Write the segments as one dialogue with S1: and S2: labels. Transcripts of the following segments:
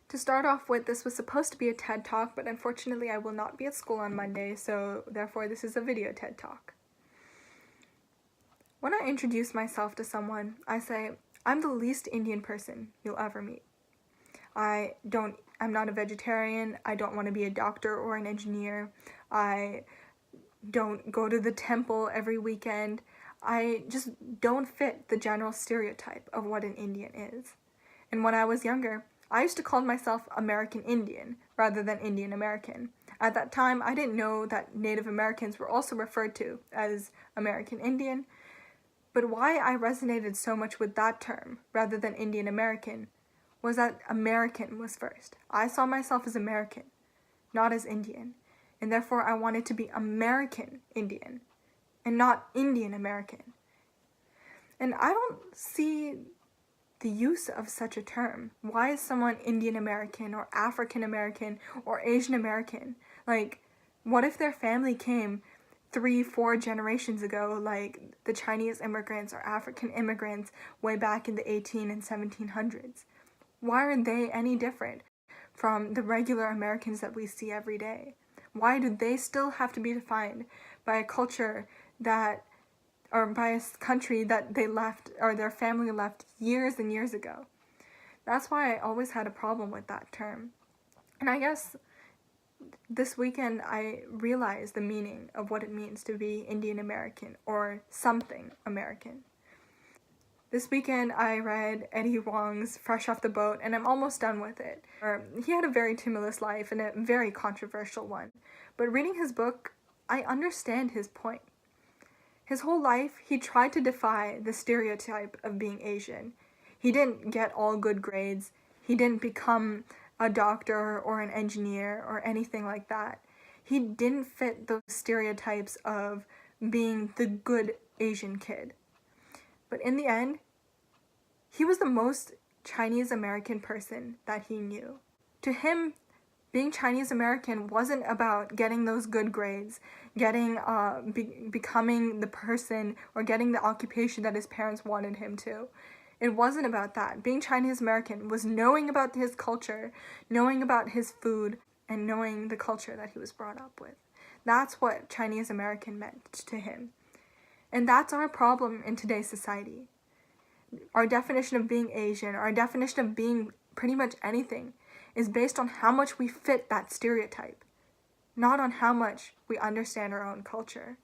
S1: To start off with, this was supposed to be a TED Talk, but unfortunately I will not be at school on Monday, so therefore this is a video TED Talk. When I introduce myself to someone, I say, I'm the least Indian person you'll ever meet. I'm not a vegetarian, I don't want to be a doctor or an engineer, I don't go to the temple every weekend, I just don't fit the general stereotype of what an Indian is. And when I was younger, I used to call myself American Indian rather than Indian American. At that time, I didn't know that Native Americans were also referred to as American Indian, but why I resonated so much with that term rather than Indian American was that American was first. I saw myself as American, not as Indian, and therefore I wanted to be American Indian and not Indian American. And I don't see the use of such a term. Why is someone Indian American or African American or Asian American? Like, what if their family came 3-4 generations ago, like the Chinese immigrants or African immigrants way back in the 18 and 1700s? Why are they any different from the regular Americans that we see every day? Why do they still have to be defined by a culture or by a country that they left or their family left years and years ago? That's why I always had a problem with that term. And I guess this weekend I realized the meaning of what it means to be Indian American or something American. This weekend I read Eddie Huang's Fresh Off the Boat, and I'm almost done with it. He had a very tumultuous life and a very controversial one, but reading his book, I understand his point. His whole life, he tried to defy the stereotype of being Asian. He didn't get all good grades. He didn't become a doctor or an engineer or anything like that. He didn't fit the stereotypes of being the good Asian kid. But in the end, he was the most Chinese American person that he knew. To him, being Chinese American wasn't about getting those good grades, becoming the person or getting the occupation that his parents wanted him to. It wasn't about that. Being Chinese American was knowing about his culture, knowing about his food, and knowing the culture that he was brought up with. That's what Chinese American meant to him. And that's our problem in today's society. Our definition of being Asian, our definition of being pretty much anything, is based on how much we fit that stereotype, not on how much we understand our own culture.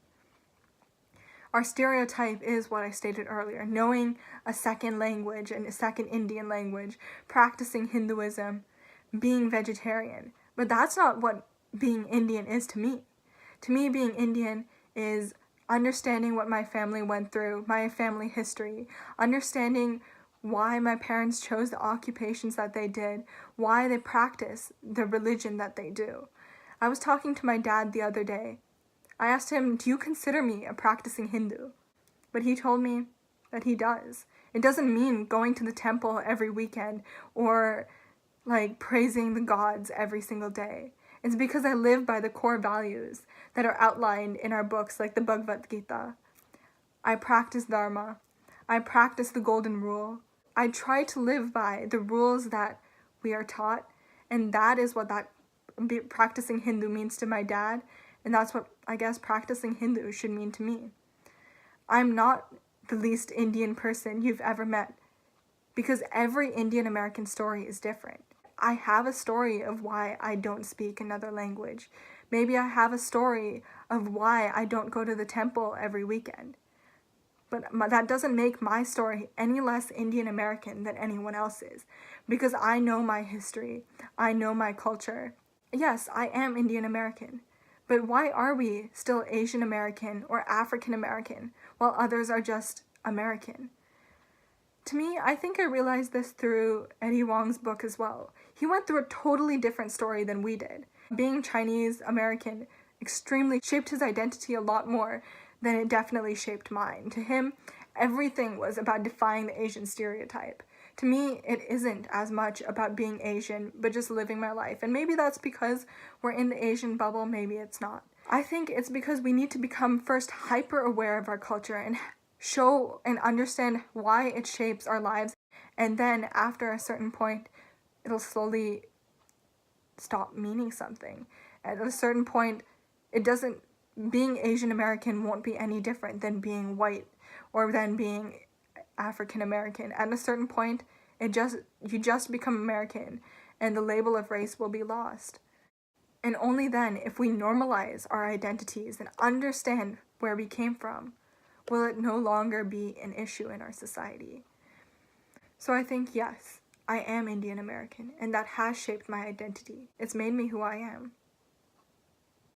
S1: Our stereotype is what I stated earlier, knowing a second language and a second Indian language, practicing Hinduism, being vegetarian. But that's not what being Indian is to me. To me, being Indian is understanding what my family went through, my family history, understanding why my parents chose the occupations that they did, why they practice the religion that they do. I was talking to my dad the other day. I asked him, do you consider me a practicing Hindu? But he told me that he does. It doesn't mean going to the temple every weekend or praising the gods every single day. It's because I live by the core values that are outlined in our books like the Bhagavad Gita. I practice Dharma. I practice the Golden Rule. I try to live by the rules that we are taught, and that is what that practicing Hindu means to my dad, and that's what I guess practicing Hindu should mean to me. I'm not the least Indian person you've ever met, because every Indian American story is different. I have a story of why I don't speak another language. Maybe I have a story of why I don't go to the temple every weekend. But that doesn't make my story any less Indian American than anyone else's, because I know my history, I know my culture. Yes, I am Indian American, but why are we still Asian American or African American while others are just American? To me, I think I realized this through Eddie Huang's book as well. He went through a totally different story than we did. Being Chinese American extremely shaped his identity a lot more than it definitely shaped mine. To him, everything was about defying the Asian stereotype. To me, it isn't as much about being Asian, but just living my life. And maybe that's because we're in the Asian bubble, maybe it's not. I think it's because we need to become first hyper aware of our culture and show and understand why it shapes our lives, and then after a certain point, it'll slowly stop meaning something. At a certain point, being Asian American won't be any different than being white or than being African American. At a certain point, you just become American, and the label of race will be lost. And only then, if we normalize our identities and understand where we came from, will it no longer be an issue in our society. So I think, yes, I am Indian American, and that has shaped my identity. It's made me who I am.